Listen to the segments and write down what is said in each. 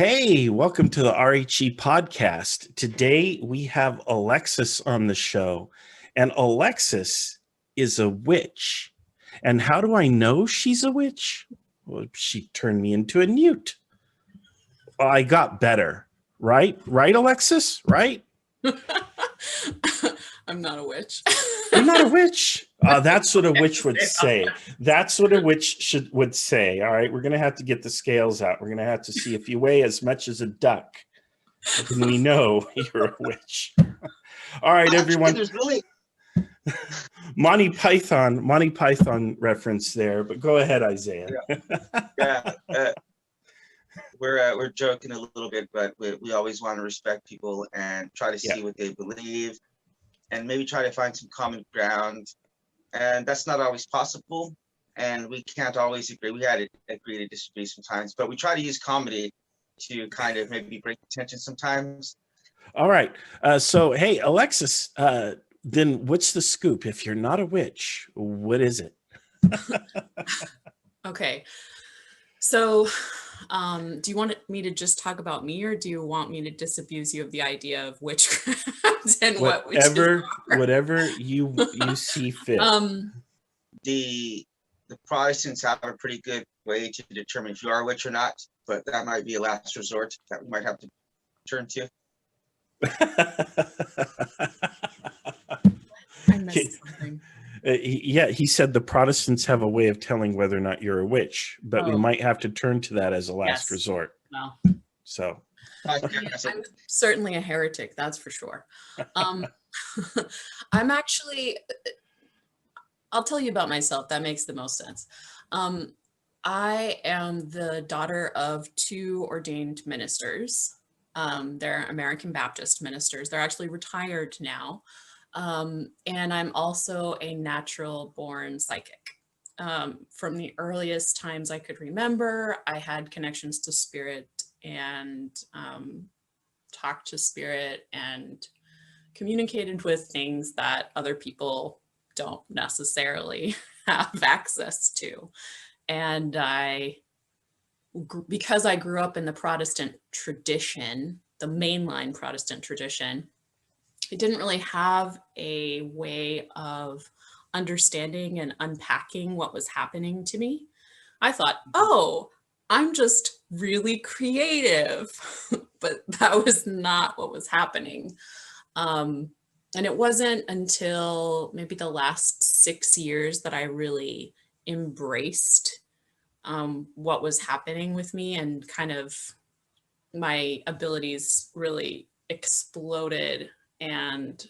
Hey, welcome to the R.H.E. podcast. Today we have Alexis on the show, and Alexis is a witch. And how do I know she's a witch? Well, she turned me into a newt. Well, I got better, right? Right, Alexis? Right? I'm not a witch. You're not a witch. That's what a witch would say. That's what a witch would say. All right, we're going to have to get the scales out. We're going to have to see if you weigh as much as a duck. Then we know you're a witch. All right, everyone. There's really Monty Python reference there, but go ahead, Isaiah. yeah. We're joking a little bit, but we always want to respect people and try to see what they believe, and maybe try to find some common ground. And that's not always possible, and we can't always agree. We had to agree to disagree sometimes, but we try to use comedy to kind of maybe break the tension sometimes. All right. So, hey, Alexis, then what's the scoop? If you're not a witch, what is it? Okay. So, do you want me to just talk about me, or do you want me to disabuse you of the idea of witchcraft and whatever you see fit? The Protestants have a pretty good way to determine if you are a witch or not, but that might be a last resort that we might have to turn to. I missed something. He said the Protestants have a way of telling whether or not you're a witch, but we might have to turn to that as a last resort. Well, so I'm certainly a heretic, that's for sure. I'm actually, I'll tell you about myself. That makes the most sense. I am the daughter of two ordained ministers. They're American Baptist ministers. They're actually retired now. And I'm also a natural born psychic. From the earliest times I could remember, I had connections to spirit and talked to spirit and communicated with things that other people don't necessarily have access to. And because I grew up in the Protestant tradition, the mainline Protestant tradition, I didn't really have a way of understanding and unpacking what was happening to me. I thought, oh, I'm just really creative, but that was not what was happening. And it wasn't until maybe the last 6 years that I really embraced what was happening with me, and kind of my abilities really exploded and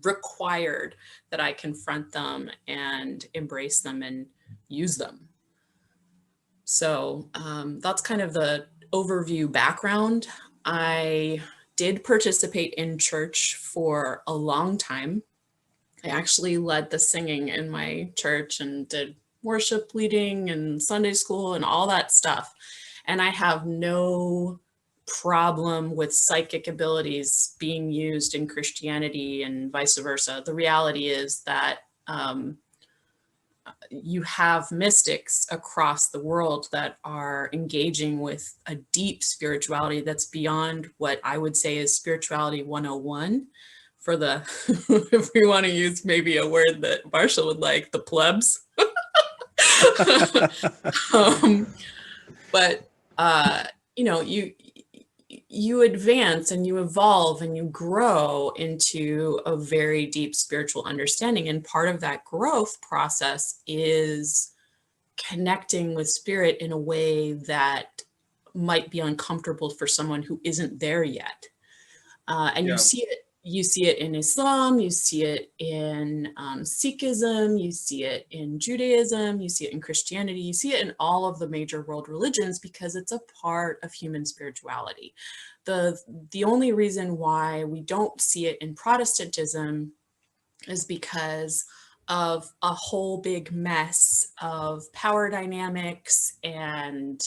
required that I confront them and embrace them and use them. So that's kind of the overview background. I did participate in church for a long time. I actually led the singing in my church and did worship leading and Sunday school and all that stuff. And I have no problem with psychic abilities being used in Christianity and vice versa. The reality is that you have mystics across the world that are engaging with a deep spirituality that's beyond what I would say is spirituality 101 for the, if we want to use maybe a word that Marshall would like, the plebs. But you know, you advance and you evolve and you grow into a very deep spiritual understanding. And part of that growth process is connecting with spirit in a way that might be uncomfortable for someone who isn't there yet. And you see it in Islam, you see it in Sikhism, you see it in Judaism, you see it in Christianity, you see it in all of the major world religions, because it's a part of human spirituality. The only reason why we don't see it in Protestantism is because of a whole big mess of power dynamics and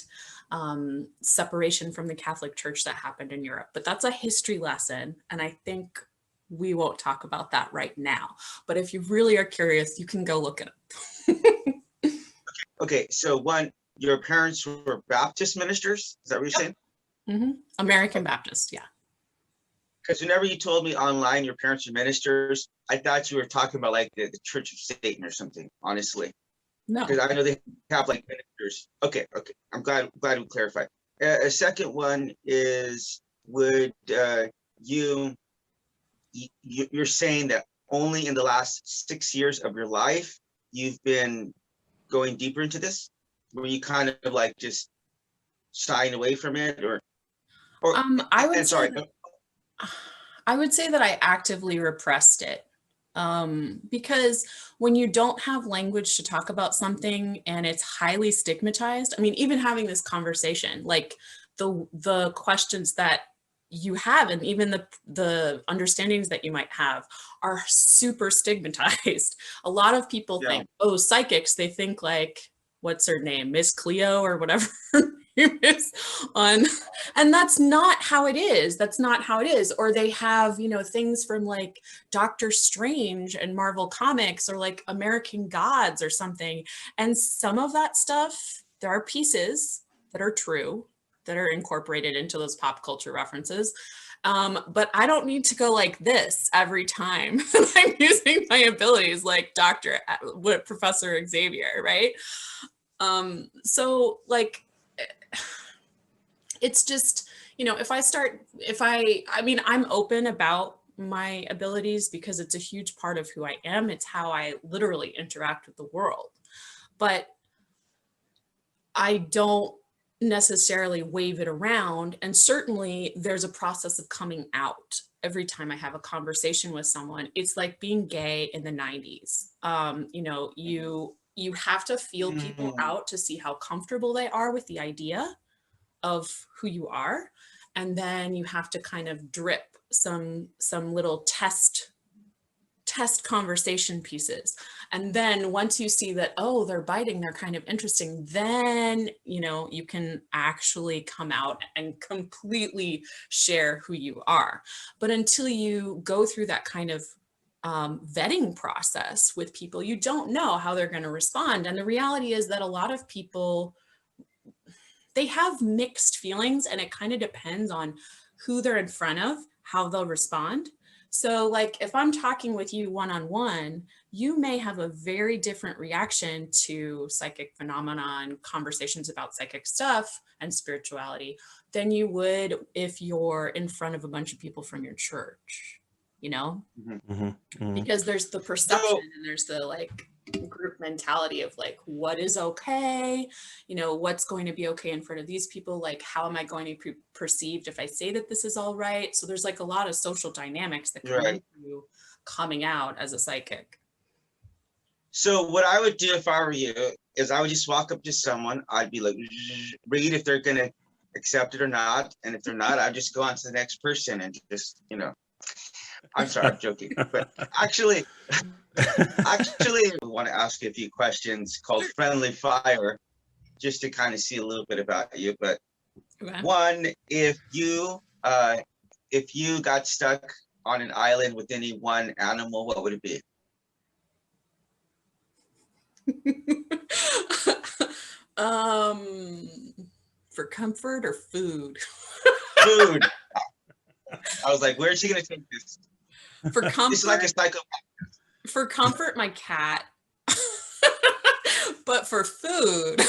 separation from the Catholic Church that happened in Europe. But that's a history lesson, and I think we won't talk about that right now. But if you really are curious, you can go look it up. Okay, so one, your parents were Baptist ministers? Is that what you're saying? American Baptist, yeah. Because whenever you told me online your parents are ministers, I thought you were talking about like the Church of Satan or something, honestly. No. Because I know they have like ministers. Okay. I'm glad we clarified. A second one is, would you're saying that only in the last 6 years of your life you've been going deeper into this? Were you kind of like just shying away from it, or I would say that I actively repressed it. Because when you don't have language to talk about something and it's highly stigmatized, I mean, even having this conversation, like the questions that you have and even the understandings that you might have are super stigmatized. A lot of people think, oh, psychics, they think like, what's her name, Miss Cleo or whatever her name is and that's not how it is. That's not how it is. Or they have, things from like Doctor Strange and Marvel Comics or like American Gods or something. And some of that stuff, there are pieces that are true, that are incorporated into those pop culture references. But I don't need to go like this every time I'm using my abilities like Professor Xavier, right? So like, it's just, I'm open about my abilities because it's a huge part of who I am. It's how I literally interact with the world. But I don't necessarily wave it around. And certainly there's a process of coming out every time I have a conversation with someone. It's like being gay in the 90s. You have to feel people out to see how comfortable they are with the idea of who you are. And then you have to kind of drip some little test conversation pieces. And then once you see that, oh, they're biting, they're kind of interesting, then, you can actually come out and completely share who you are. But until you go through that kind of vetting process with people, you don't know how they're going to respond. And the reality is that a lot of people, they have mixed feelings, and it kind of depends on who they're in front of, how they'll respond. So like if I'm talking with you one-on-one, you may have a very different reaction to psychic phenomena and conversations about psychic stuff and spirituality than you would if you're in front of a bunch of people from your church, because there's the perception and there's the like group mentality of like, what is okay, what's going to be okay in front of these people, like how am I going to be perceived if I say that this is all right? So there's like a lot of social dynamics that come into coming out as a psychic. So what I would do if I were you is I would just walk up to someone, I'd be like, read if they're gonna accept it or not, and if they're not, I'd just go on to the next person and just I'm sorry, I'm joking, but actually I want to ask you a few questions called friendly fire, just to kind of see a little bit about you. But one, if you got stuck on an island with any one animal, what would it be? For comfort or food? Food. I was like, where's she gonna take this? For comfort, it's like a psychopath. For comfort, my cat. But for food,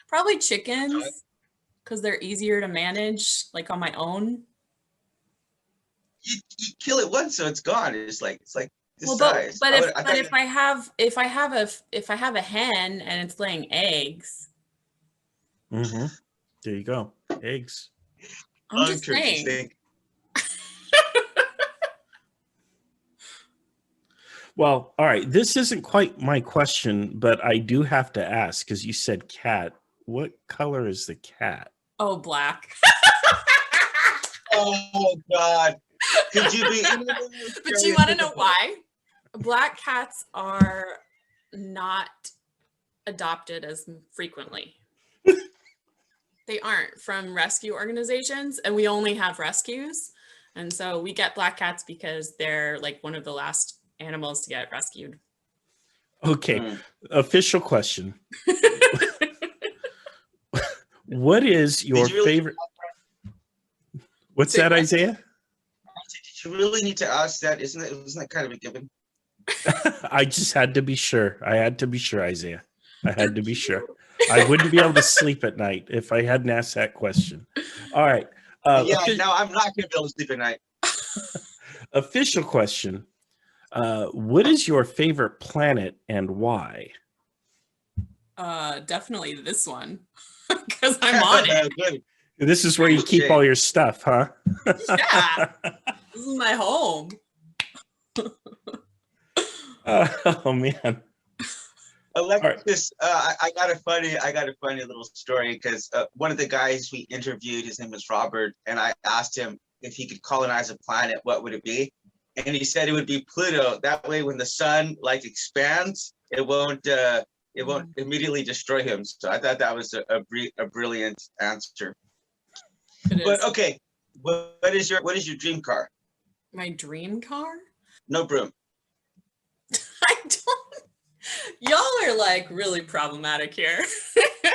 probably chickens, because they're easier to manage, like on my own. You kill it once, so it's gone. It's like this size. But if I have a hen and it's laying eggs. There you go, eggs. I'm just saying. Well, all right. This isn't quite my question, but I do have to ask because you said cat. What color is the cat? Oh, black. Oh God! Could you be? But you want to know why? Black cats are not adopted as frequently. They aren't from rescue organizations, and we only have rescues. And so we get black cats because they're like one of the last animals to get rescued. Okay. Official question. What is your Did you really, favorite? What's Say that, what? Isaiah? did you really need to ask that? Isn't that kind of a given? I just had to be sure. I had to be sure, Isaiah. I They're had to be cute. sure. I wouldn't be able to sleep at night if I hadn't asked that question. All right. Yeah, no, I'm not gonna be able to sleep at night. Official question. What is your favorite planet and why? Definitely this one because I'm on it. Good. This is where you keep all your stuff, huh? Yeah, this is my home. Oh man. Alexis, I got a funny little story because one of the guys we interviewed, his name was Robert, and I asked him if he could colonize a planet, what would it be? And he said it would be Pluto. That way, when the sun like expands, it won't immediately destroy him. So I thought that was a brilliant answer. But okay, what is your dream car? My dream car? No broom. I don't. Y'all are like really problematic here.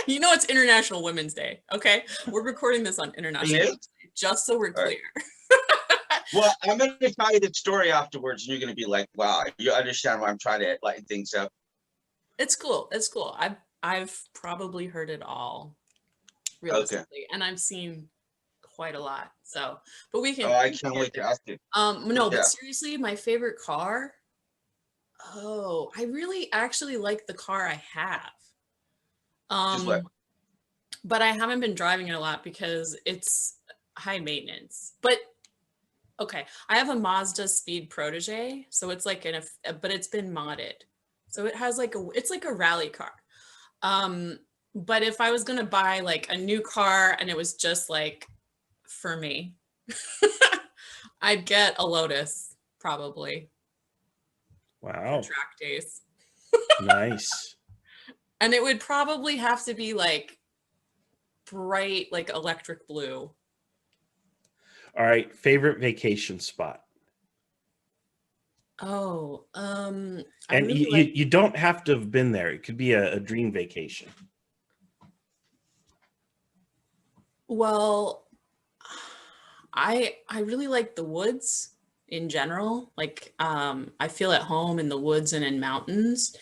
You know, it's International Women's Day. Okay, we're recording this on International Women's Day, just so we're clear. Well, I'm going to tell you the story afterwards, and you're going to be like, "Wow, you understand why I'm trying to lighten things up." It's cool. It's cool. I've probably heard it all, realistically, and I've seen quite a lot. So, but we can. Oh, I can't wait to ask you. No, but seriously, my favorite car. Oh, I really actually like the car I have. What? But I haven't been driving it a lot because it's high maintenance. But okay, I have a Mazda Speed Protege, so it's like but it's been modded. So it has it's like a rally car. But if I was gonna buy like a new car and it was just like for me, I'd get a Lotus probably. Wow. For track days. Nice. And it would probably have to be like bright, like electric blue. All right. Favorite vacation spot? Oh, and really you don't have to have been there. It could be a dream vacation. Well, I really like the woods in general. Like, I feel at home in the woods and in mountains.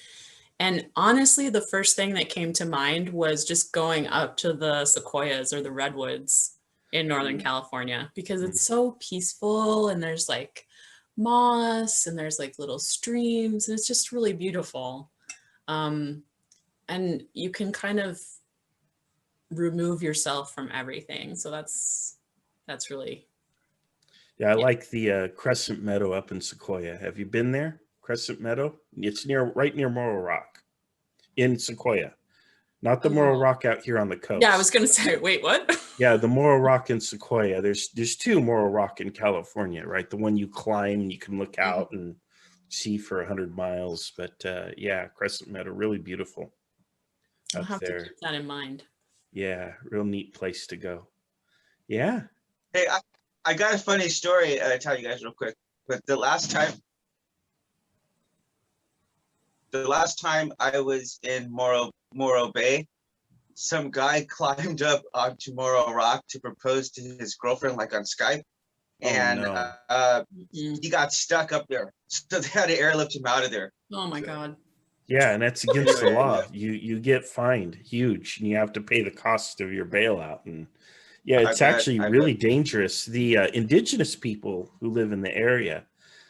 And honestly, the first thing that came to mind was just going up to the sequoias or the redwoods in Northern California, because it's so peaceful and there's like moss and there's like little streams and it's just really beautiful. And you can kind of remove yourself from everything. So that's really. Yeah, I like the Crescent Meadow up in Sequoia. Have you been there? Crescent Meadow? It's right near Morro Rock in Sequoia. Not the Morro Rock out here on the coast. Yeah, I was going to say, wait, what? Yeah, the Morro Rock in Sequoia. There's two Morro Rock in California, right? The one you climb and you can look out and see for 100 miles. But yeah, Crescent Meadow, really beautiful. I'll have to keep that in mind. Yeah, real neat place to go. Yeah. Hey, I got a funny story to tell you guys real quick. But the last time I was in Morro Bay, some guy climbed up onto Morro Rock to propose to his girlfriend, like on Skype, and he got stuck up there, so they had to airlift him out of there. Oh my God! Yeah, and that's against the law. You get fined huge, and you have to pay the cost of your bailout. And yeah, it's actually really dangerous. The indigenous people who live in the area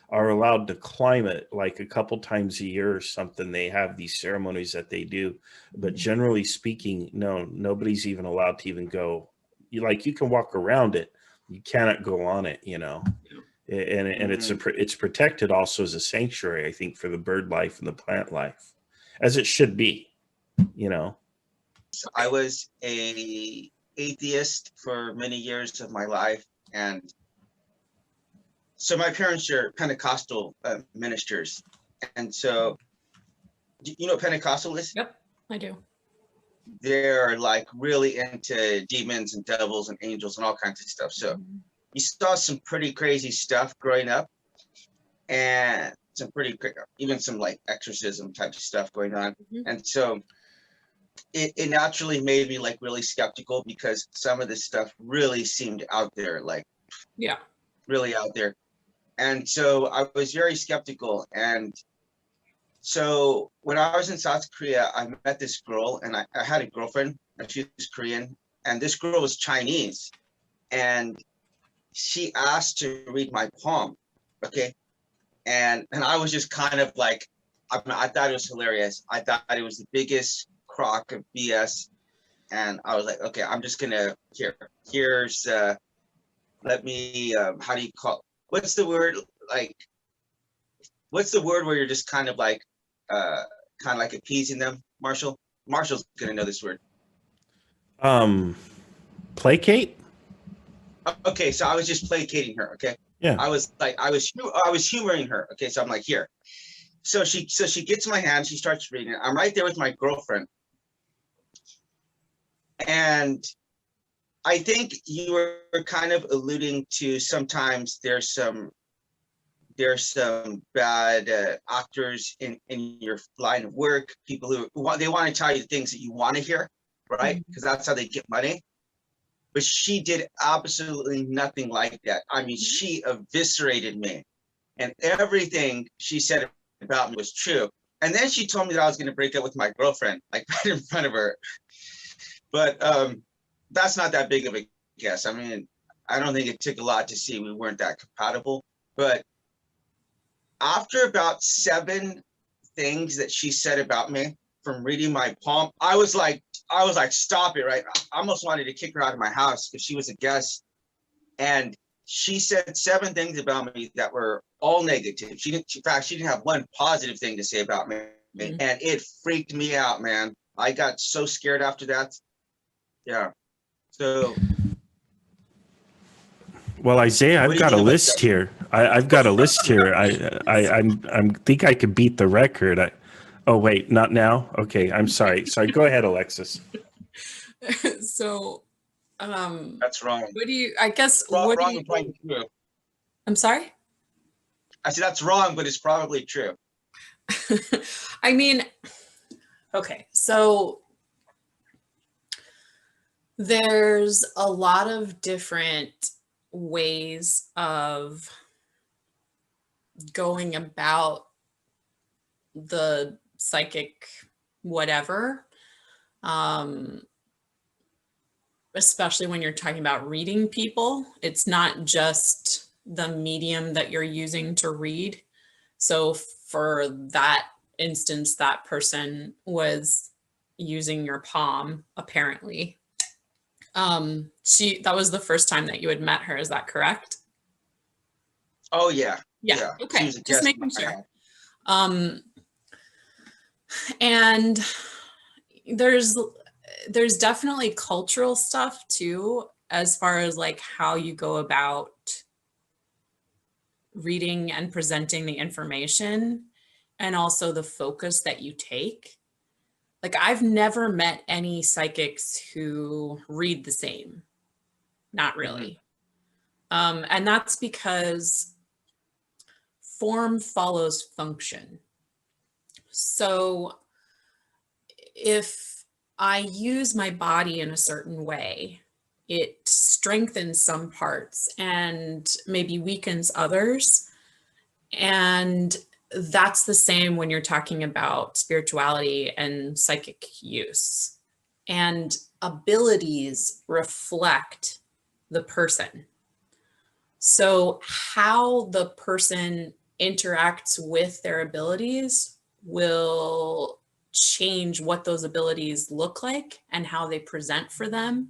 are allowed to climb it like a couple times a year or something. They have these ceremonies that they do, but generally speaking, no, nobody's even allowed to even go. You can walk around it, you cannot go on it, you know. And it's protected also as a sanctuary, I think, for the bird life and the plant life, as it should be, you know. I was a atheist for many years of my life, and so my parents are Pentecostal ministers, and so you know what Pentecostal is? Yep, I do. They're like really into demons and devils and angels and all kinds of stuff. So you saw some pretty crazy stuff growing up, and even some like exorcism type of stuff going on. And so it naturally made me like really skeptical, because some of this stuff really seemed out there, like Yeah. really out there. And so I was very skeptical. And so when I was in South Korea, I met this girl, and I had a girlfriend, and she was Korean, and this girl was Chinese. And she asked to read my palm. Okay. And I was just kind of like, I thought it was hilarious. I thought it was the biggest crock of BS. And I was like, okay, I'm just gonna, here's let me how do you call, what's the word, like, what's the word where you're just kind of like appeasing them? Marshall's gonna know this word. Placate. Okay, so I was just placating her. Okay. Yeah. I was humoring her. Okay, so I'm like, here. So she gets my hand, she starts reading it. I'm right there with my girlfriend. And I think you were kind of alluding to, sometimes there's some bad actors in your line of work, people who they want to tell you things that you want to hear, right? Because that's how they get money. But she did absolutely nothing like that. I mean, she eviscerated me, and everything she said about me was true. And then she told me that I was going to break up with my girlfriend, like right in front of her. But that's not that big of a guess. I mean, I don't think it took a lot to see we weren't that compatible. But after about 7 things that she said about me from reading my palm, I was like, stop it, right? I almost wanted to kick her out of my house because she was a guest. And she said 7 things about me that were all negative. In fact, she didn't have one positive thing to say about me. Mm-hmm. And it freaked me out, man. I got so scared after that. Yeah. So. Well, Isaiah, I've got a list here. I've got a list here. I think I could beat the record. Oh wait, not now. Okay, I'm sorry. Sorry. Go ahead, Alexis. So, that's wrong. What do you? I guess wrong, what wrong do you? Probably true. I'm sorry. I said that's wrong, but it's probably true. I mean, okay, so there's a lot of different ways of going about the psychic whatever, especially when you're talking about reading people. It's not just the medium that you're using to read. So for that instance, that person was using your palm, apparently. That was the first time that you had met her, is that correct? Oh yeah. Yeah. Okay. Just making sure. And there's definitely cultural stuff too, as far as like how you go about reading and presenting the information, and also the focus that you take. Like, I've never met any psychics who read the same. Not really. Mm-hmm. And that's because form follows function. So if I use my body in a certain way, it strengthens some parts and maybe weakens others. And that's the same when you're talking about spirituality and psychic use. And abilities reflect the person. So how the person interacts with their abilities will change what those abilities look like and how they present for them.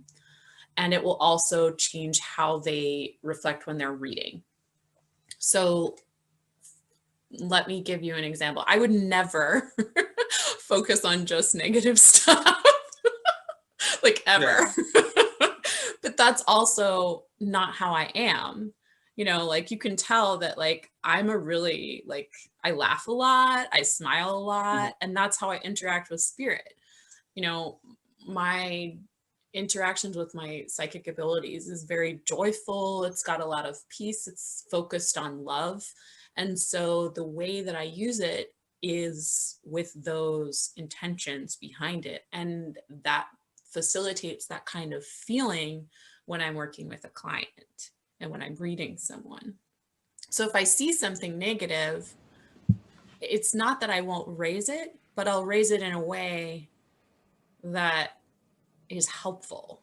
And it will also change how they reflect when they're reading. So let me give you an example. I would never focus on just negative stuff, like ever. Yeah. But that's also not how I am. You know, like you can tell that like I'm a really, like, I laugh a lot, I smile a lot, and that's how I interact with spirit. You know, my interactions with my psychic abilities is very joyful. It's got a lot of peace. It's focused on love. And so the way that I use it is with those intentions behind it. And that facilitates that kind of feeling when I'm working with a client and when I'm reading someone. So if I see something negative, it's not that I won't raise it, but I'll raise it in a way that is helpful.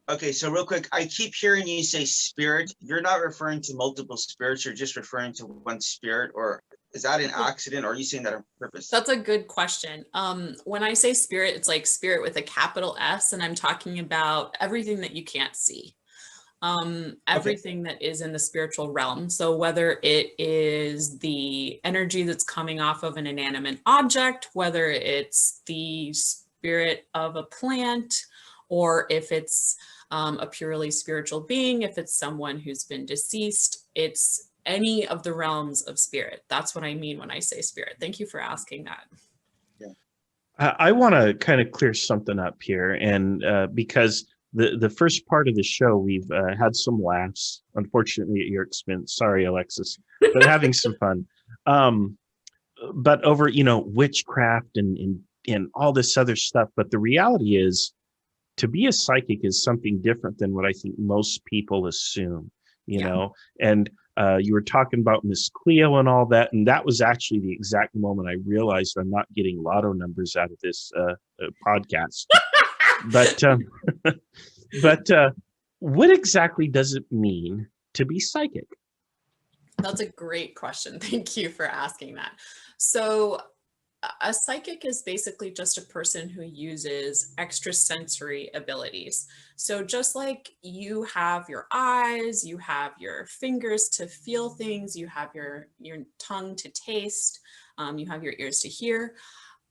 Okay, so real quick, I keep hearing you say spirit. You're not referring to multiple spirits, you're just referring to one spirit, or is that an accident, or are you saying that on purpose? That's a good question. When I say spirit, it's like spirit with a capital S, and I'm talking about everything that you can't see. Everything that is in the spiritual realm. So whether it is the energy that's coming off of an inanimate object, whether it's the spirit of a plant, or if it's a purely spiritual being, if it's someone who's been deceased, it's any of the realms of spirit. That's what I mean when I say spirit. Thank you for asking that. I want to kind of clear something up here, and because the first part of the show, we've had some laughs, unfortunately at your expense. Sorry, Alexis, but having some fun. But over, witchcraft and all this other stuff. But the reality is, to be a psychic is something different than what I think most people assume, and you were talking about Miss Cleo and all that. And that was actually the exact moment I realized I'm not getting lotto numbers out of this podcast. But what exactly does it mean to be psychic? That's a great question. Thank you for asking that. So a psychic is basically just a person who uses extrasensory abilities. So just like you have your eyes, you have your fingers to feel things, you have your tongue to taste, you have your ears to hear.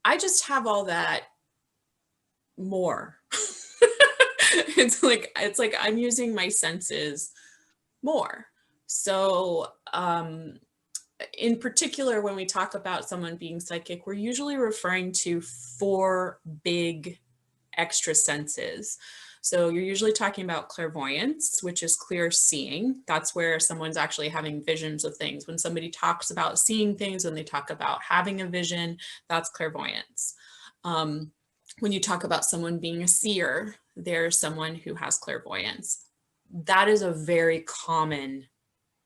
I just have all that more. It's like I'm using my senses more. So in particular, when we talk about someone being psychic, we're usually referring to 4 big extra senses. So you're usually talking about clairvoyance, which is clear seeing. That's where someone's actually having visions of things. When somebody talks about seeing things, when they talk about having a vision, that's clairvoyance. When you talk about someone being a seer, there's someone who has clairvoyance. That is a very common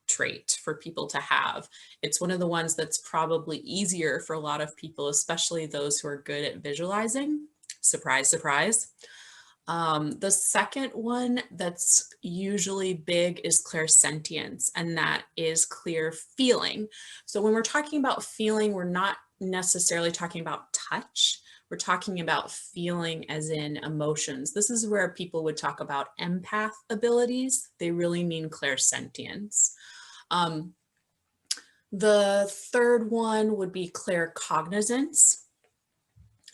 trait for people to have. It's one of the ones that's probably easier for a lot of people, especially those who are good at visualizing. Surprise, surprise. The second one that's usually big is clairsentience, and that is clear feeling. So when we're talking about feeling, we're not necessarily talking about touch. We're talking about feeling as in emotions. This is where people would talk about empath abilities. They really mean clairsentience. The third one would be claircognizance,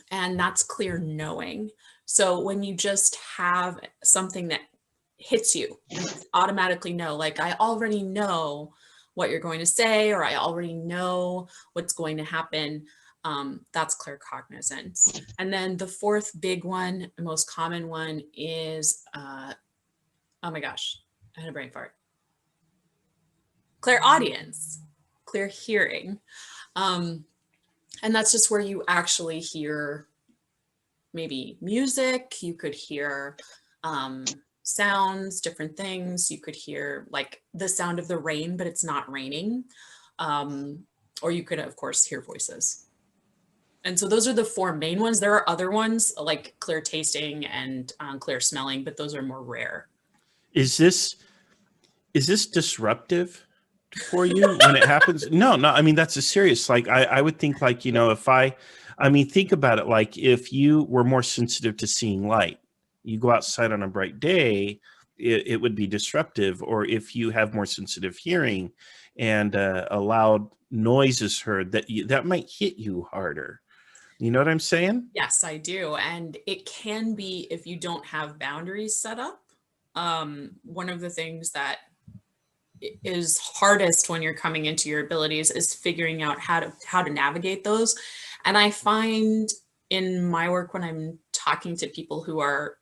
and that's clear knowing. So when you just have something that hits you, you automatically know, like I already know what you're going to say, or I already know what's going to happen. That's claircognizance. And then the fourth big one, the most common one is, oh my gosh, I had a brain fart. Clairaudience, clear hearing. And that's just where you actually hear maybe music, you could hear sounds, different things. You could hear like the sound of the rain, but it's not raining. Or you could, of course, hear voices. And so those are the 4 main ones. There are other ones like clear tasting and clear smelling, but those are more rare. Is this disruptive for you when it happens? No, I mean, that's a serious, like, I would think, like, if I mean, think about it, like if you were more sensitive to seeing light, you go outside on a bright day, it would be disruptive. Or if you have more sensitive hearing and a loud noise is heard, that might hit you harder. You know what I'm saying? Yes, I do. And it can be if you don't have boundaries set up. One of the things that is hardest when you're coming into your abilities is figuring out how to navigate those. And I find in my work, when I'm talking to people who are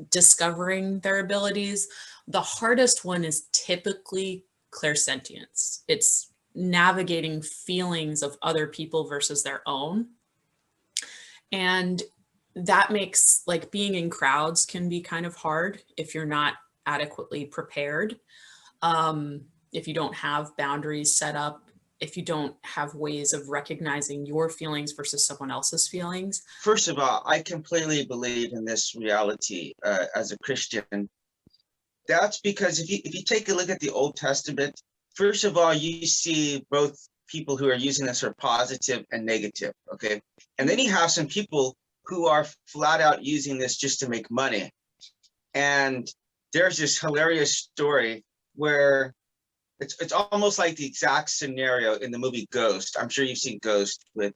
discovering their abilities, the hardest one is typically clairsentience. It's navigating feelings of other people versus their own. And that makes, like, being in crowds can be kind of hard if you're not adequately prepared. If you don't have boundaries set up, if you don't have ways of recognizing your feelings versus someone else's feelings. First of all, I completely believe in this reality as a Christian. That's because if you take a look at the Old Testament, first of all, you see both people who are using this for positive and negative, okay? And then you have some people who are flat out using this just to make money. And there's this hilarious story where it's almost like the exact scenario in the movie Ghost. I'm sure you've seen Ghost with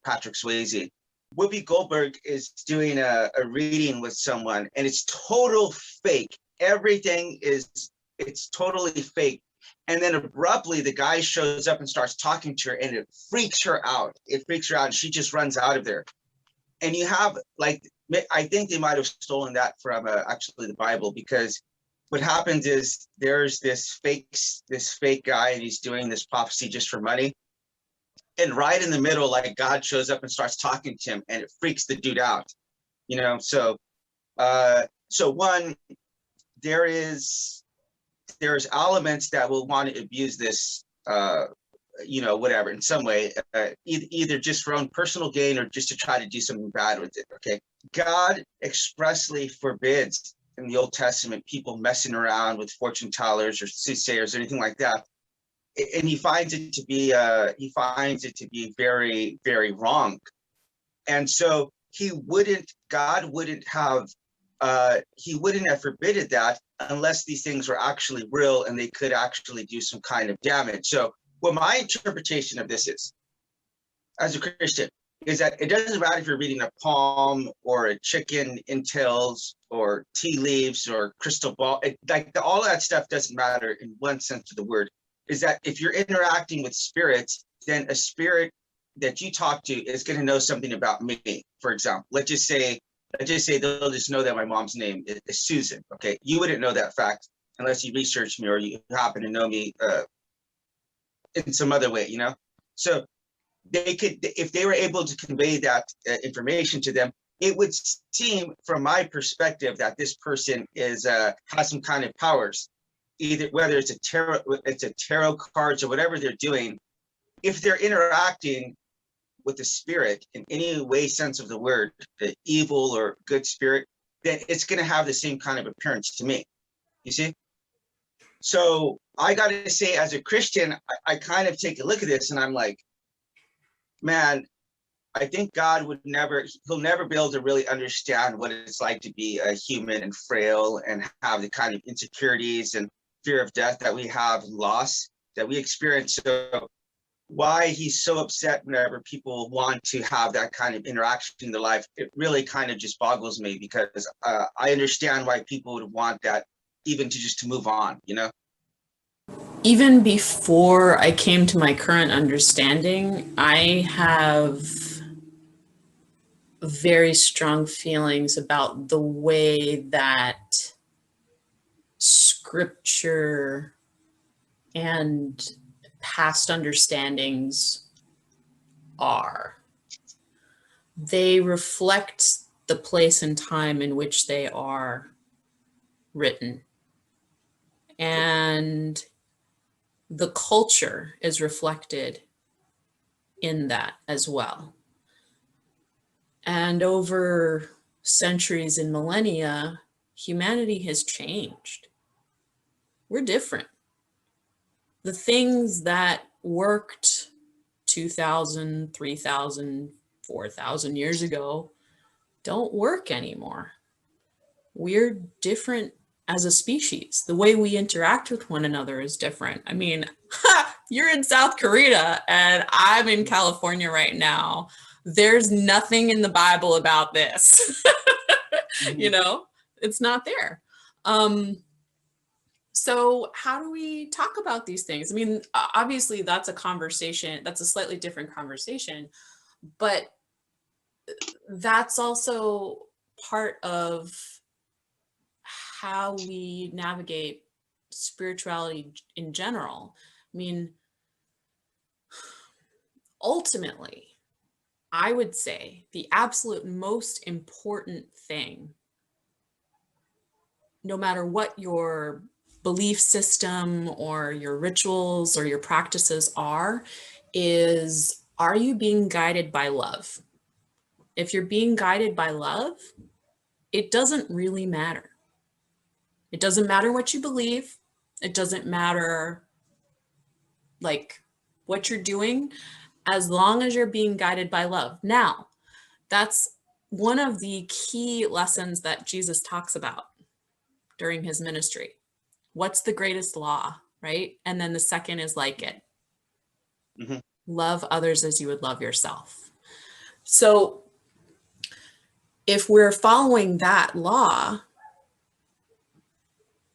Patrick Swayze. Whoopi Goldberg is doing a reading with someone, and it's total fake. Everything it's totally fake. And then abruptly the guy shows up and starts talking to her, and it freaks her out. It freaks her out, and she just runs out of there. And you have, like, I think they might have stolen that from actually the Bible, because what happens is there's this fake guy, and he's doing this prophecy just for money. And right in the middle, like, God shows up and starts talking to him, and it freaks the dude out, you know? So one, there's elements that will want to abuse this, whatever, in some way, either just for own personal gain or just to try to do something bad with it, okay? God expressly forbids in the Old Testament people messing around with fortune tellers or soothsayers or anything like that. And he finds it to be very, very wrong. And so God wouldn't have forbidden that unless these things were actually real and they could actually do some kind of damage. So what my interpretation of this is, as a Christian, is that it doesn't matter if you're reading a palm or a chicken entrails or tea leaves or crystal ball. All that stuff doesn't matter in one sense of the word. Is that if you're interacting with spirits, then a spirit that you talk to is going to know something about me. For example, let's just say they'll just know that my mom's name is Susan. Okay, you wouldn't know that fact unless you research me or you happen to know me in some other way, you know. So they could, if they were able to convey that information to them, it would seem, from my perspective, that this person has some kind of powers. Either whether it's a tarot cards or whatever they're doing, if they're interacting with the spirit in any way, sense of the word, the evil or good spirit, then it's going to have the same kind of appearance to me. You see? So I got to say, as a Christian, I kind of take a look at this and I'm like, man, I think God he'll never be able to really understand what it's like to be a human and frail and have the kind of insecurities and fear of death that we have, loss that we experience. So why he's so upset whenever people want to have that kind of interaction in their life, it really kind of just boggles me, because I understand why people would want that, even to move on, you know? Even before I came to my current understanding, I have very strong feelings about the way that scripture and past understandings are. They reflect the place and time in which they are written. And the culture is reflected in that as well. And over centuries and millennia, humanity has changed. We're different. The things that worked 2,000, 3,000, 4,000 years ago don't work anymore. We're different as a species. The way we interact with one another is different. I mean, you're in South Korea and I'm in California right now. There's nothing in the Bible about this. You know, it's not there. So how do we talk about these things? I mean, obviously that's a conversation, that's a slightly different conversation, but that's also part of how we navigate spirituality in general. I mean, ultimately, I would say the absolute most important thing, no matter what your belief system or your rituals or your practices is, are you being guided by love? If you're being guided by love, it doesn't really matter. It doesn't matter what you believe. It doesn't matter like what you're doing, as long as you're being guided by love. Now, that's one of the key lessons that Jesus talks about during his ministry. What's the greatest law, right? And then the second is like it. Mm-hmm. Love others as you would love yourself. So if we're following that law,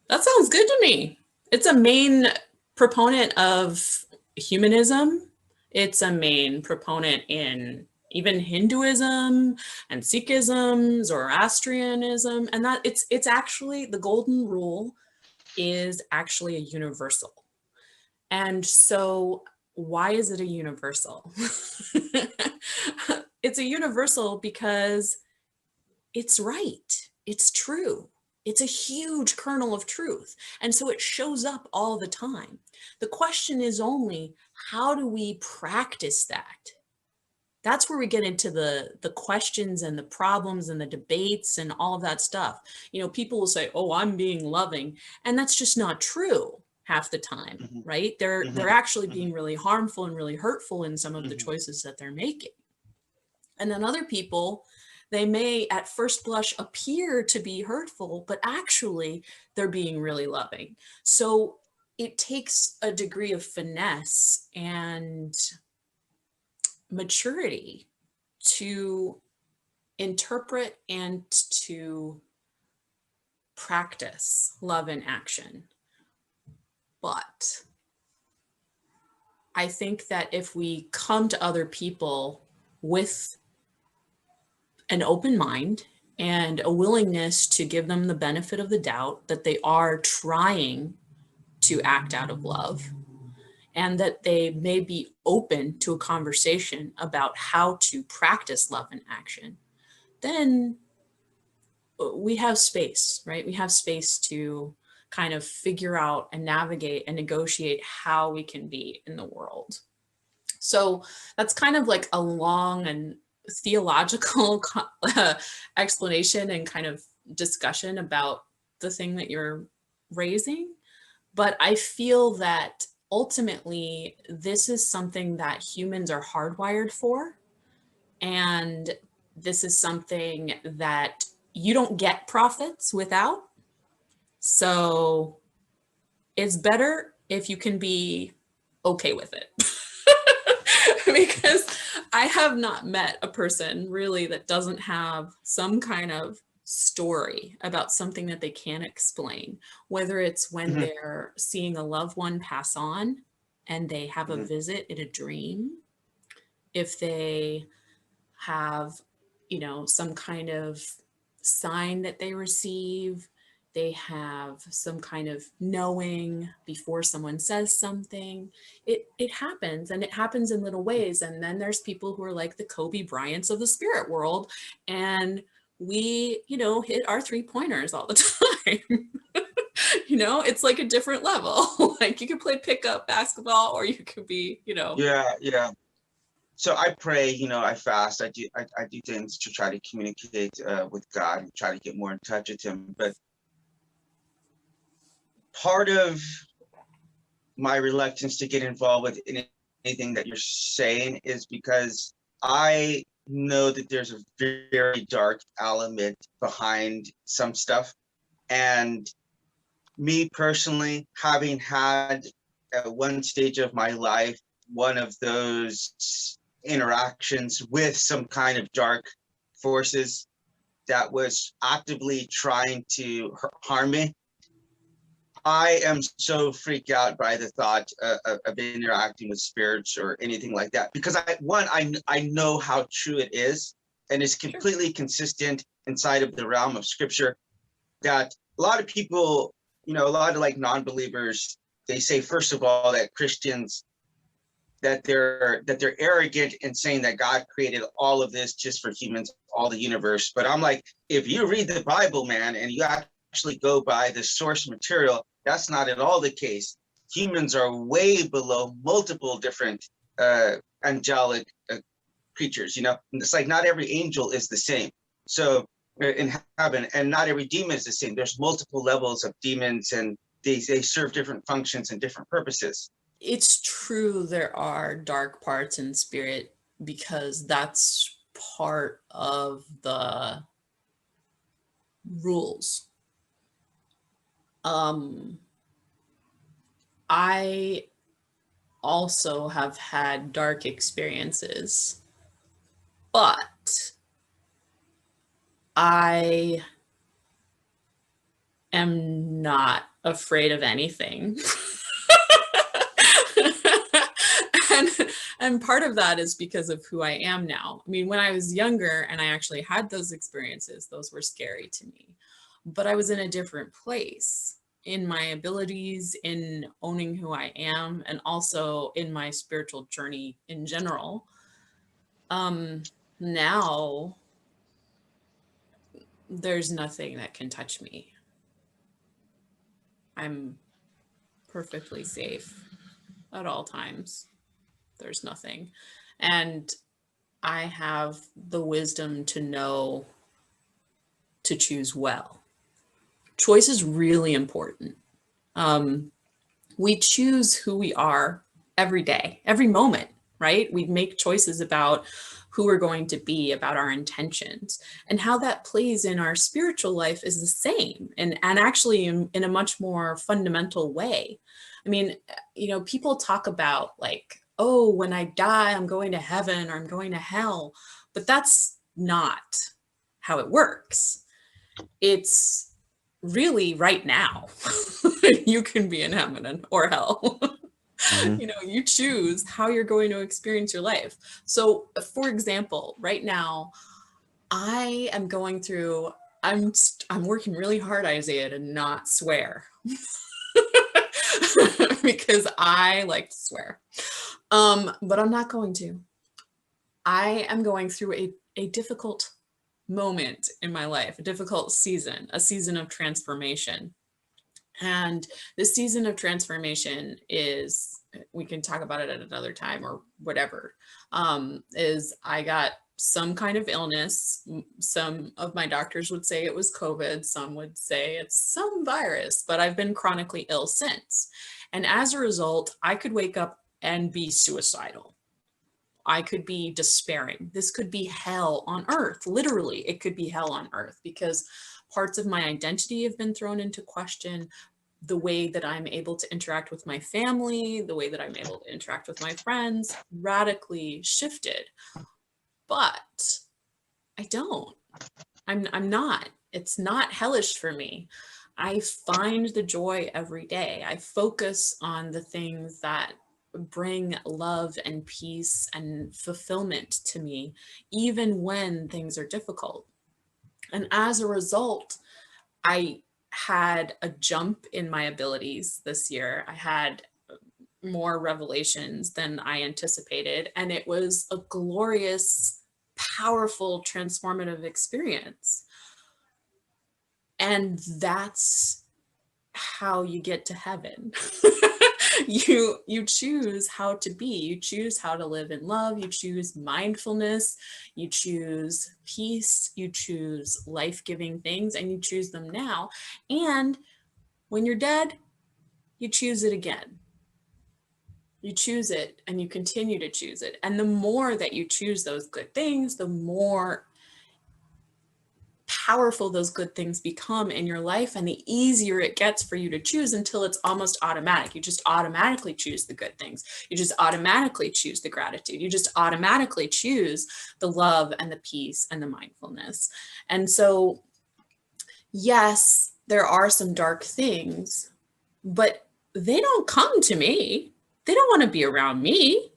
that sounds good to me. It's a main proponent of humanism. It's a main proponent in even Hinduism and Sikhism, Zoroastrianism, and that it's actually, the golden rule is actually a universal. And so why is it a universal? It's a universal because it's right. It's true. It's a huge kernel of truth. And so it shows up all the time. The question is only, how do we practice that? That's where we get into the questions and the problems and the debates and all of that stuff. You know, people will say, oh, I'm being loving. And that's just not true half the time, Mm-hmm. right? They're actually being really harmful and really hurtful in some of the Mm-hmm. choices that they're making. And then other people, they may at first blush appear to be hurtful, but actually they're being really loving. So it takes a degree of finesse and maturity to interpret and to practice love in action. But I think that if we come to other people with an open mind and a willingness to give them the benefit of the doubt that they are trying to act out of love, and that they may be open to a conversation about how to practice love in action, then we have space, right? We have space to kind of figure out and navigate and negotiate how we can be in the world. So that's kind of like a long and theological explanation and kind of discussion about the thing that you're raising. But I feel that ultimately this is something that humans are hardwired for. And this is something that you don't get profits without. So it's better if you can be okay with it. Because I have not met a person really that doesn't have some kind of story about something that they can't explain, whether it's when Mm-hmm. they're seeing a loved one pass on and they have a Mm-hmm. visit in a dream, if they have, you know, some kind of sign that they receive, they have some kind of knowing before someone says something. It happens, and it happens in little ways. And then there's people who are like the Kobe Bryants of the spirit world, and we, you know, hit our 3-pointers all the time. You know, it's like a different level. Like you could play pickup basketball, or you could be, you know. Yeah. So I pray, I fast, I do things to try to communicate with God and try to get more in touch with him. But part of my reluctance to get involved with anything that you're saying is because I know that there's a very dark element behind some stuff. And me personally, having had at one stage of my life, one of those interactions with some kind of dark forces that was actively trying to harm me, I am so freaked out by the thought of interacting with spirits or anything like that, because I know how true it is, and it's completely consistent inside of the realm of scripture, that a lot of people, a lot of like non-believers, they say, first of all, that Christians that they're arrogant in saying that God created all of this just for humans, all the universe. But I'm like, if you read the Bible, man, and you actually go by the source material, that's not at all the case. Humans are way below multiple different angelic creatures. You know, it's like not every angel is the same. So in heaven, and not every demon is the same. There's multiple levels of demons, and they serve different functions and different purposes. It's true there are dark parts in spirit, because that's part of the rules. I also have had dark experiences, but I am not afraid of anything. and part of that is because of who I am now. I mean, when I was younger and I actually had those experiences, those were scary to me. But I was in a different place in my abilities, in owning who I am, and also in my spiritual journey in general. Now there's nothing that can touch me. I'm perfectly safe at all times. There's nothing. And I have the wisdom to know to choose well. Choice is really important. We choose who we are every day, every moment, right? We make choices about who we're going to be, about our intentions, and how that plays in our spiritual life is the same, and actually in a much more fundamental way. I mean, you know, people talk about like, oh, when I die, I'm going to heaven or I'm going to hell, but that's not how it works. It's really right now. You can be in heaven or hell. You know, you choose how you're going to experience your life. So for example, right now I am going through, I'm working really hard, Isaiah, to not swear. Because I like to swear. But I'm not going to. I am going through a difficult moment in my life, a difficult season, a season of transformation. And this season of transformation is, we can talk about it at another time or whatever, is I got some kind of illness. Some of my doctors would say it was COVID. Some would say it's some virus, but I've been chronically ill since. And as a result, I could wake up and be suicidal. I could be despairing. This could be hell on earth. Literally, it could be hell on earth, because parts of my identity have been thrown into question. The way that I'm able to interact with my family, the way that I'm able to interact with my friends, radically shifted. But I don't. I'm not. It's not hellish for me. I find the joy every day. I focus on the things that bring love and peace and fulfillment to me, even when things are difficult. And as a result, I had a jump in my abilities this year. I had more revelations than I anticipated, and it was a glorious, powerful, transformative experience. And that's how you get to heaven. You choose how to be, you choose how to live in love, you choose mindfulness, you choose peace, you choose life-giving things, and you choose them now. And when you're dead, you choose it again. You choose it and you continue to choose it. And the more that you choose those good things, the more powerful those good things become in your life, and the easier it gets for you to choose, until it's almost automatic. You just automatically choose the good things. You just automatically choose the gratitude. You just automatically choose the love and the peace and the mindfulness. And so, yes, there are some dark things, but they don't come to me. They don't want to be around me.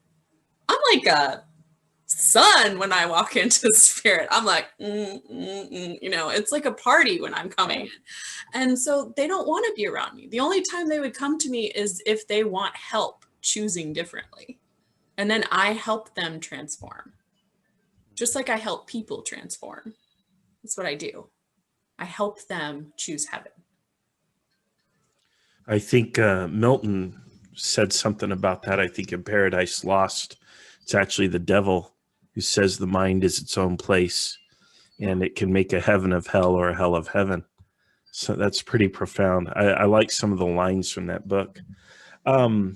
I'm like a sun when I walk into spirit. I'm like, you know, it's like a party when I'm coming in. And so they don't want to be around me. The only time they would come to me is if they want help choosing differently. And then I help them transform. Just like I help people transform. That's what I do. I help them choose heaven. I think Milton said something about that. I think in Paradise Lost, it's actually the devil who says the mind is its own place and it can make a heaven of hell or a hell of heaven. So that's pretty profound. I like some of the lines from that book. How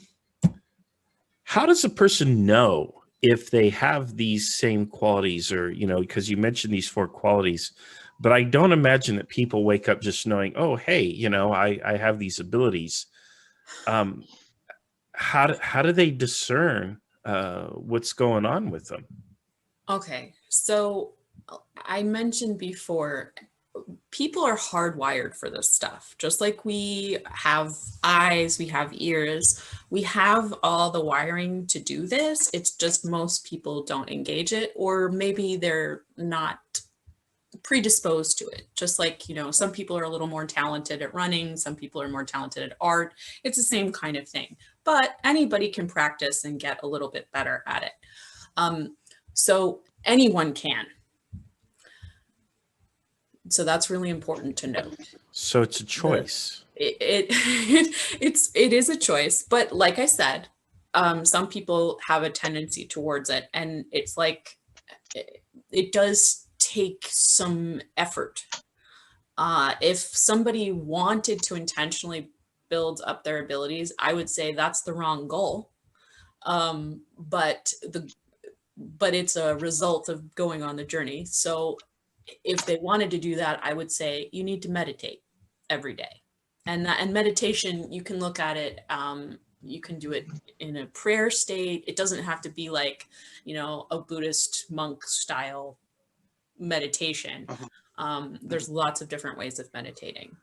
does a person know if they have these same qualities, or, because you mentioned these 4 qualities, but I don't imagine that people wake up just knowing, oh, hey, I have these abilities. How do they discern what's going on with them? Okay, so I mentioned before, people are hardwired for this stuff. Just like we have eyes, we have ears, we have all the wiring to do this. It's just most people don't engage it, or maybe they're not predisposed to it. Just like, some people are a little more talented at running, some people are more talented at art. It's the same kind of thing, but anybody can practice and get a little bit better at it. So anyone can. So that's really important to note. So it's a choice. It is a choice, but like I said, some people have a tendency towards it, and it's like it does take some effort. If somebody wanted to intentionally build up their abilities, I would say that's the wrong goal. But it's a result of going on the journey. So if they wanted to do that, I would say you need to meditate every day. And meditation, you can look at it, you can do it in a prayer state. It doesn't have to be like, a Buddhist monk style meditation. There's lots of different ways of meditating.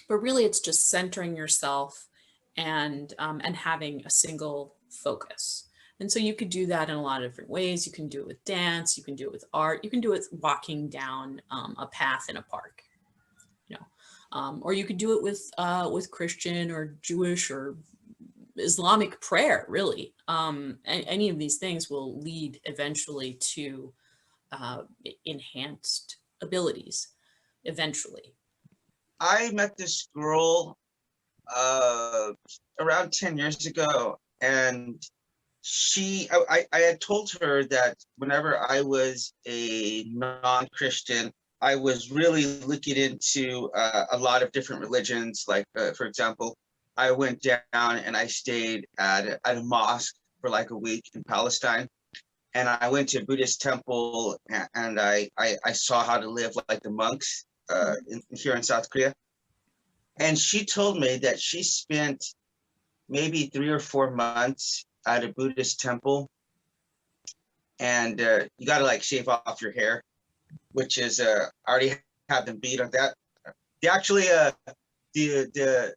But really, it's just centering yourself and having a single focus. And so you could do that in a lot of different ways. You can do it with dance, you can do it with art, you can do it with walking down a path in a park, or you could do it with Christian or Jewish or Islamic prayer, really. Any of these things will lead eventually to enhanced abilities eventually. I met this girl around 10 years ago, and I had told her that whenever I was a non-Christian, I was really looking into a lot of different religions. Like, for example, I went down and I stayed at a mosque for like a week in Palestine. And I went to a Buddhist temple, and I saw how to live like the monks here in South Korea. And she told me that she spent maybe 3 or 4 months at a Buddhist temple, and you got to like shave off your hair, which is I already have them beat on that. They actually the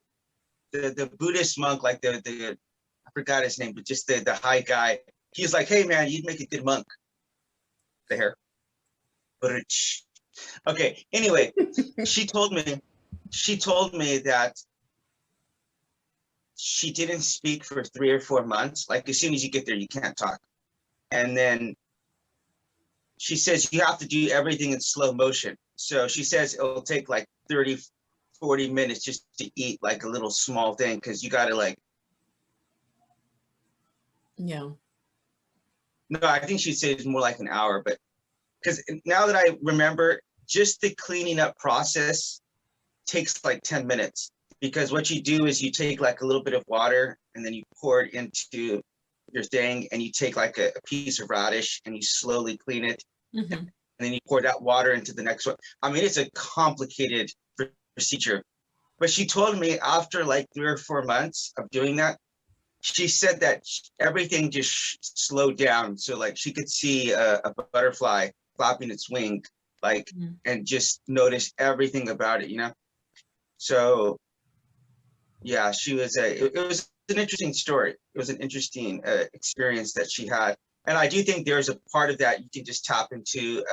Buddhist monk, like the I forgot his name, but just the high guy. He's like, hey man, you'd make a good monk. The hair. Okay. Anyway, she told me that she didn't speak for 3 or 4 months. Like, as soon as you get there, you can't talk. And then she says you have to do everything in slow motion. So she says it'll take like 30, 40 minutes just to eat like a little small thing, because you got to like. Yeah. No, I think she'd say it's more like an hour, but because now that I remember, just the cleaning up process takes like 10 minutes. Because what you do is you take like a little bit of water and then you pour it into your thing, and you take like a piece of radish and you slowly clean it. Mm-hmm. And then you pour that water into the next one. I mean, it's a complicated procedure. But she told me after like 3 or 4 months of doing that, she said that everything just slowed down. So like she could see a butterfly flapping its wing, like, and just notice everything about it, So yeah, she was it was an interesting story. It was an interesting experience that she had. And I do think there's a part of that you can just tap into.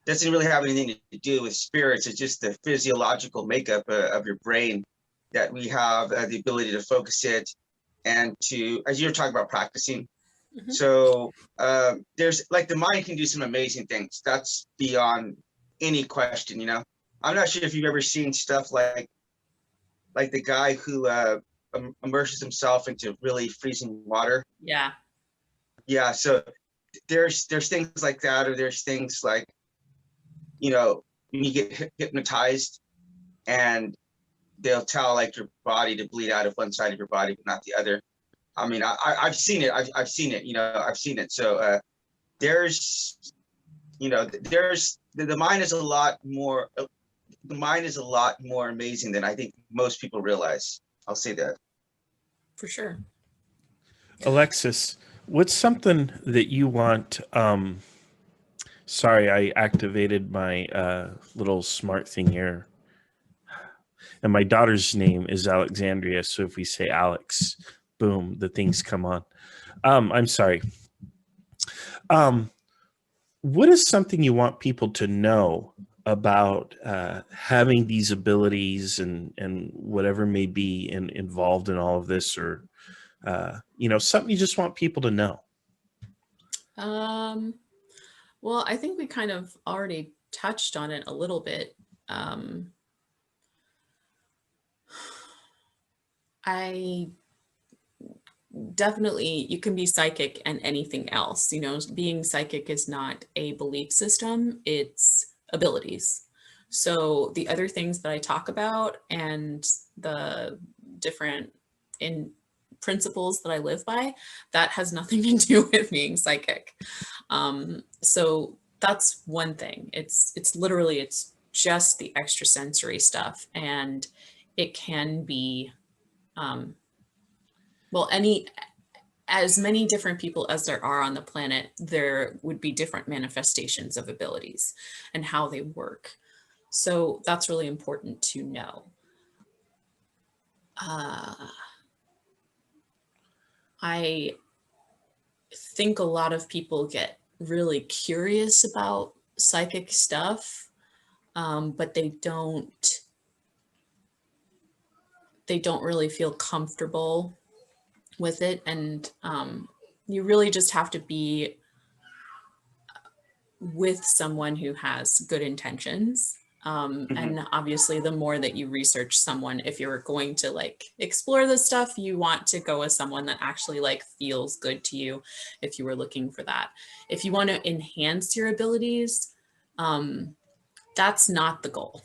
Doesn't really have anything to do with spirits. It's just the physiological makeup of your brain, that we have the ability to focus it, and to, as you were talking about practicing, So there's like the mind can do some amazing things. That's beyond any question, you know. I'm not sure if you've ever seen stuff like the guy who immerses himself into really freezing water. Yeah. Yeah, so there's things like that, or there's things like, you know, when you get hypnotized and they'll tell like your body to bleed out of one side of your body but not the other. I mean, I've seen it. I've seen it. You know, I've seen it. So there's, you know, there's the mind is a lot more. The mind is a lot more amazing than I think most people realize. I'll say that. For sure. Alexis, what's something that you want? Sorry, I activated my little smart thing here. And my daughter's name is Alexandria. So if we say Alex, boom, the things come on. I'm sorry. What is something you want people to know about having these abilities and whatever may be involved in all of this, or you know, something you just want people to know? Well, I think we kind of already touched on it a little bit. I definitely, you can be psychic and anything else. You know, being psychic is not a belief system, it's abilities. So the other things that I talk about and the different in principles that I live by, that has nothing to do with being psychic. So that's one thing. It's literally, it's just the extrasensory stuff, and it can be well, as many different people as there are on the planet, there would be different manifestations of abilities and how they work. So that's really important to know. I think a lot of people get really curious about psychic stuff, but they don't really feel comfortable with it. And you really just have to be with someone who has good intentions. And obviously the more that you research someone, if you're going to like explore this stuff, you want to go with someone that actually like feels good to you. If you were looking for that, if you want to enhance your abilities, that's not the goal.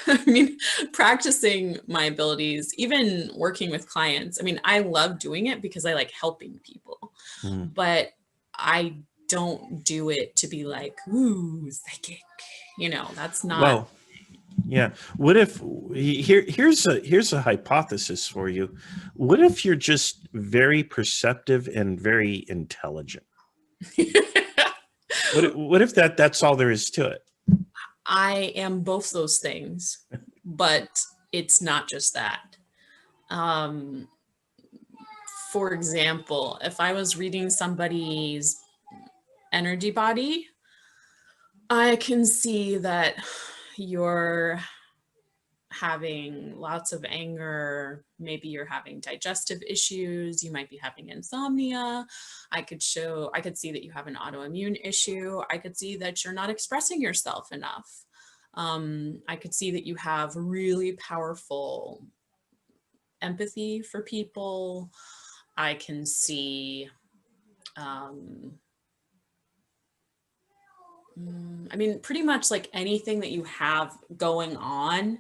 I mean, practicing my abilities, even working with clients, I mean, I love doing it because I like helping people, but I don't do it to be like, ooh, psychic, you know, that's not. Well, yeah. What if here's a hypothesis for you. What if you're just very perceptive and very intelligent? What if that's all there is to it? I am both those things, but it's not just that. For example, if I was reading somebody's energy body, I can see that you're having lots of anger. Maybe you're having digestive issues. You might be having insomnia. I could see that you have an autoimmune issue. I could see that you're not expressing yourself enough. I could see that you have really powerful empathy for people. I can see, I mean, pretty much like anything that you have going on,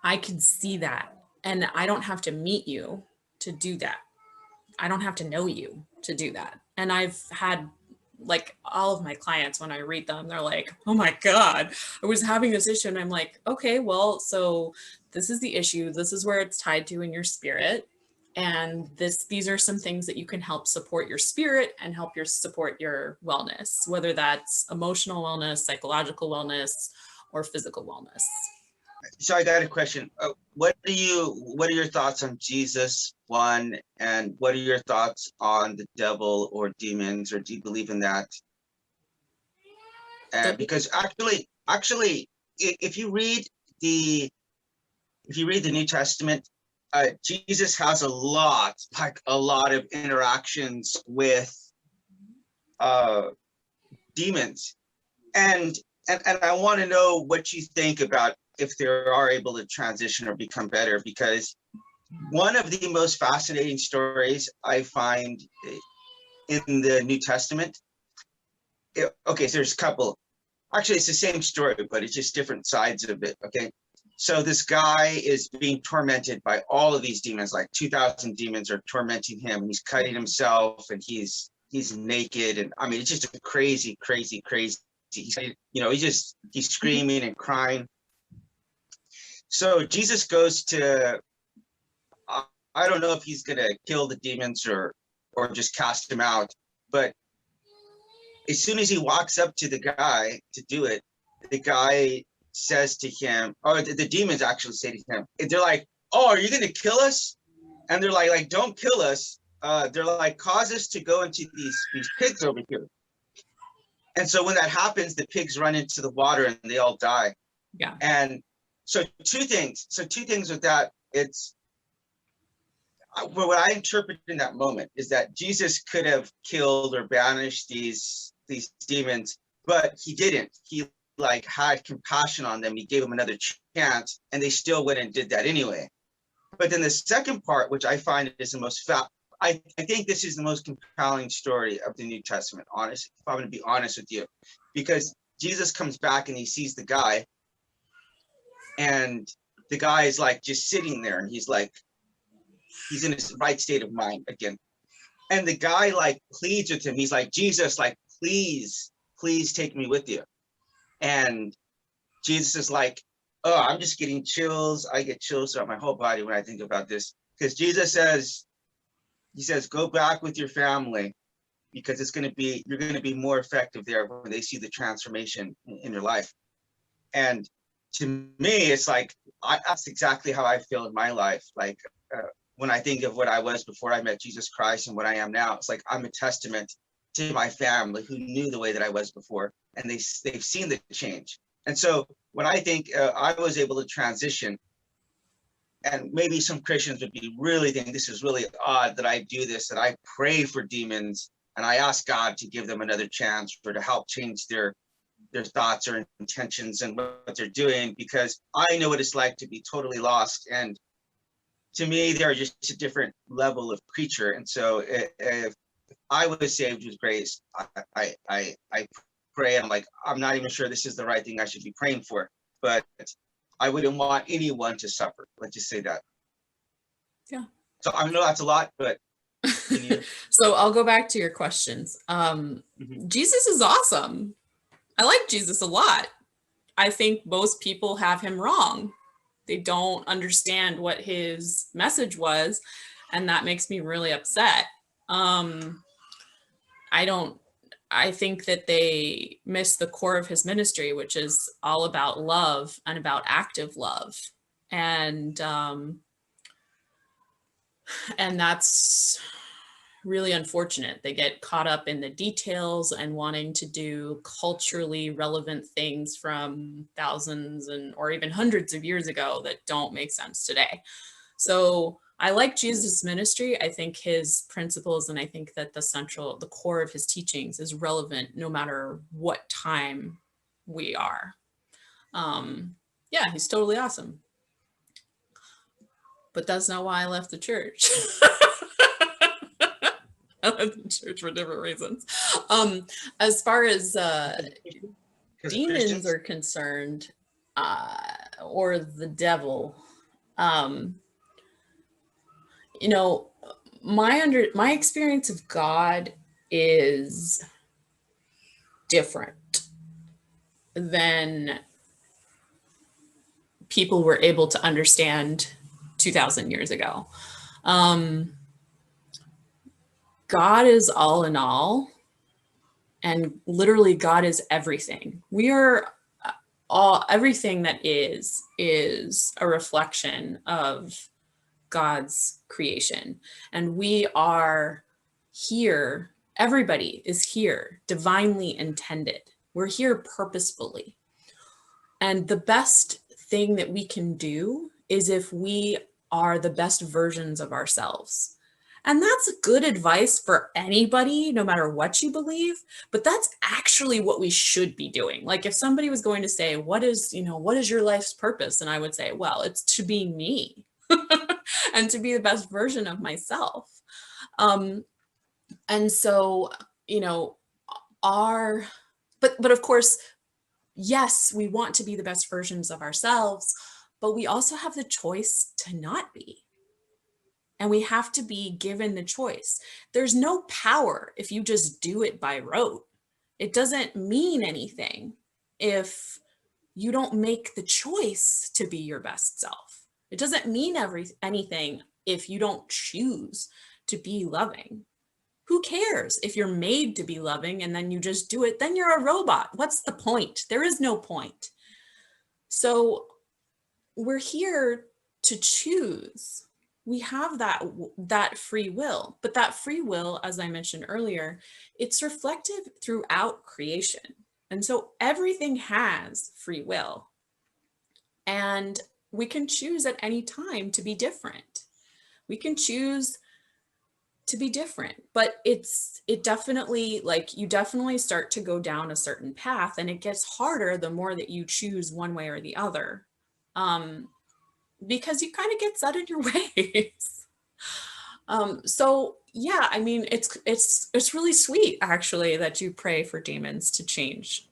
I can see that. And I don't have to meet you to do that. I don't have to know you to do that. And I've had like all of my clients, when I read them, they're like, oh my God, I was having this issue. And I'm like, okay, well, so this is the issue. This is where it's tied to in your spirit. And these are some things that you can help support your spirit and help support your wellness, whether that's emotional wellness, psychological wellness, or physical wellness. So I got a question. What are your thoughts on Jesus, one, and what are your thoughts on the devil or demons, or do you believe in that? Because actually, if you read the New Testament, Jesus has a lot of interactions with demons, and I want to know what you think about if they are able to transition or become better, because one of the most fascinating stories I find in the New Testament, okay, so there's a couple. Actually, it's the same story, but it's just different sides of it, okay? So this guy is being tormented by all of these demons, like 2,000 demons are tormenting him, and he's cutting himself, and he's naked, and I mean, it's just a crazy. He's, he's screaming and crying. So Jesus goes to, I don't know if he's gonna kill the demons or just cast them out, but as soon as he walks up to the guy to do it, the guy says to him, or the demons actually say to him, they're like, "Oh, are you gonna kill us?" And they're like, "Don't kill us." They're like, "Cause us to go into these pigs over here." And so when that happens, the pigs run into the water and they all die. Yeah. And so two things with that. It's what I interpret in that moment is that Jesus could have killed or banished these demons, but he didn't. He like had compassion on them. He gave them another chance, and they still went and did that anyway. But then the second part, which I find is the most I think this is the most compelling story of the New Testament, honestly, if I'm going to be honest with you, because Jesus comes back and he sees the guy, and the guy is like just sitting there, and he's in his right state of mind again. And the guy like pleads with him. He's like, "Jesus, like, please take me with you." And Jesus is like, "Oh, I'm just getting chills. I get chills throughout my whole body when I think about this." Because Jesus says, "Go back with your family, because you're going to be more effective there when they see the transformation in your life." And to me, it's like, that's exactly how I feel in my life. Like, when I think of what I was before I met Jesus Christ and what I am now, it's like I'm a testament to my family who knew the way that I was before, and they've seen the change. And so when I think I was able to transition, and maybe some Christians would be really thinking this is really odd that I do this, that I pray for demons and I ask God to give them another chance or to help change their thoughts or intentions and what they're doing, because I know what it's like to be totally lost. And to me, they're just a different level of creature. And so if I was saved with grace, I pray, and I'm like, I'm not even sure this is the right thing I should be praying for, but I wouldn't want anyone to suffer. Let's just say that. Yeah. So I know that's a lot, but so I'll go back to your questions. Jesus is awesome. I like Jesus a lot. I think most people have him wrong. They don't understand what his message was, and that makes me really upset. I think that they miss the core of his ministry, which is all about love and about active love. And that's really unfortunate. They get caught up in the details and wanting to do culturally relevant things from thousands or even hundreds of years ago that don't make sense today. So I like Jesus' ministry. I think his principles, and I think that the core of his teachings is relevant no matter what time we are. Yeah, he's totally awesome. But that's not why I left the church. I left the church for different reasons. As far as demons are concerned, or the devil, my experience of God is different than people were able to understand 2,000 years ago. God is all in all, and literally God is everything. We are everything that is a reflection of God's creation. And we are here, everybody is here, divinely intended. We're here purposefully. And the best thing that we can do is if we are the best versions of ourselves. And that's good advice for anybody, no matter what you believe, but that's actually what we should be doing. Like if somebody was going to say, what is your life's purpose? And I would say, well, it's to be me and to be the best version of myself. And so, but of course, yes, we want to be the best versions of ourselves, but we also have the choice to not be. And we have to be given the choice. There's no power if you just do it by rote. It doesn't mean anything if you don't make the choice to be your best self. It doesn't mean anything if you don't choose to be loving. Who cares if you're made to be loving and then you just do it? Then you're a robot. What's the point? There is no point. So we're here to choose. We have that free will, but that free will, as I mentioned earlier, it's reflective throughout creation. And so everything has free will, and we can choose at any time to be different. We can choose to be different, but it definitely, like, you definitely start to go down a certain path, and it gets harder the more that you choose one way or the other. Because you kind of get set in your ways. So yeah, I mean, it's really sweet actually that you pray for demons to change,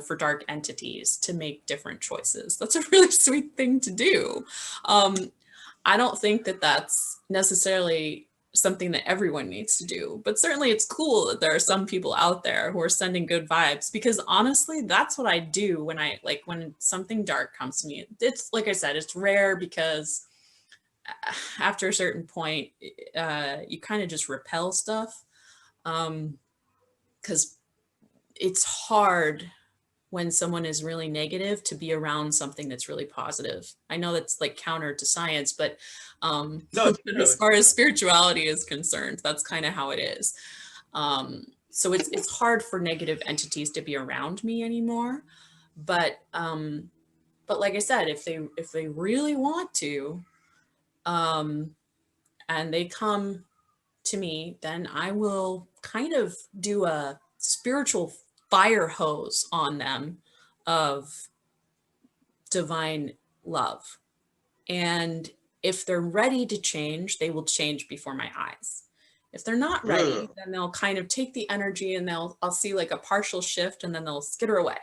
for dark entities to make different choices. That's a really sweet thing to do. I don't think that that's necessarily something that everyone needs to do, but certainly it's cool that there are some people out there who are sending good vibes, because honestly, that's what I do when something dark comes to me. It's like I said, it's rare because after a certain point, you kind of just repel stuff, because it's hard when someone is really negative to be around something that's really positive. I know that's like counter to science, but as far as spirituality is concerned, that's kind of how it is. So it's hard for negative entities to be around me anymore. But like I said, if they really want to, and they come to me, then I will kind of do a spiritual fire hose on them of divine love. And if they're ready to change, they will change before my eyes. If they're not ready, then they'll kind of take the energy and I'll see like a partial shift and then they'll skitter away.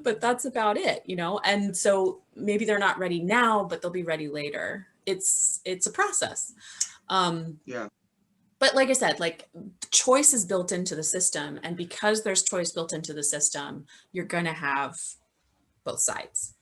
but that's about it, And so maybe they're not ready now, but they'll be ready later. It's a process. Yeah. But like I said, like, choice is built into the system. And because there's choice built into the system, you're going to have both sides.